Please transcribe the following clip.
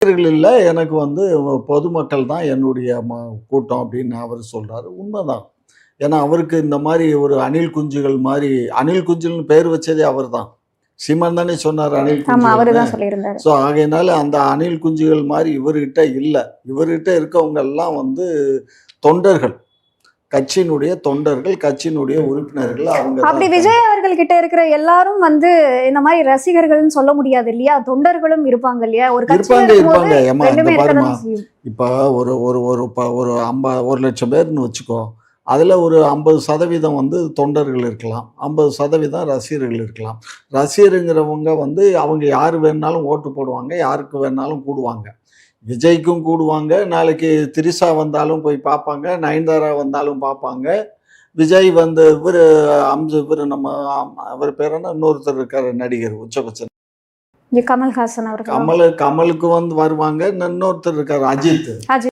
இல்ல எனக்கு வந்து பொதுமக்கள் தான் என்னுடைய கூட்டம் அப்படின்னு அவர் சொல்றாரு. உண்மைதான். ஏன்னா அவருக்கு இந்த மாதிரி ஒரு அணில் குஞ்சுகள் மாதிரி அணில் குஞ்சுன்னு பேர் வச்சதே அவர் தான். சீமான் தானே சொன்னார் அணில் ஆமா, அவரு குஞ்சுகள்னு. தான் சொல்லியிருந்தாரு. ஸோ ஆகையினால அந்த அணில் குஞ்சுகள் மாதிரி இவர்கிட்ட இல்லை. இவர்கிட்ட இருக்கவங்க எல்லாம் வந்து தொண்டர்கள், கட்சியினுடைய தொண்டர்கள், கட்சியினுடைய உறுப்பினர்கள். அவங்க அப்படி தான் விஜய் அவர்கள் கிட்ட இருக்கிற எல்லாரும் வந்து இந்த மாதிரி ரசிகர்கள்னு சொல்ல முடியாது இல்லையா? தொண்டர்களும் இருப்பாங்க இல்லையா? ஒரு கட்சியில இருப்பாங்க இருக்கும்போது இருப்பாங்க. ஏமா இந்த ரெண்டுமே பாருமா, இருக்கதான் செய்யும். இப்போ ஒரு ஒரு ஒரு ஒரு 1,00,000 பேர்னு வச்சுக்கோ. அதில் ஒரு 50% வந்து தொண்டர்கள் இருக்கலாம், 50% ரசிகர்கள் இருக்கலாம். ரசிகருங்கிறவங்க வந்து அவங்க யார் வேணுனாலும் ஓட்டு போடுவாங்க, யாருக்கு வேணாலும் கூடுவாங்க. விஜய்க்கும் கூடுவாங்க, நாளைக்கு திரிஷா வந்தாலும் போய் பார்ப்பாங்க, நயன்தாரா வந்தாலும் பார்ப்பாங்க. விஜய் வந்து இவர் நம்ம அவர் பேர் என்ன, இன்னொருத்தர் இருக்கார் நடிகர் உச்சபட்ச கமல்ஹாசன் அவர்கள் கமலுக்கு வந்து வருவாங்க. இன்னொருத்தர் இருக்கார் அஜித்.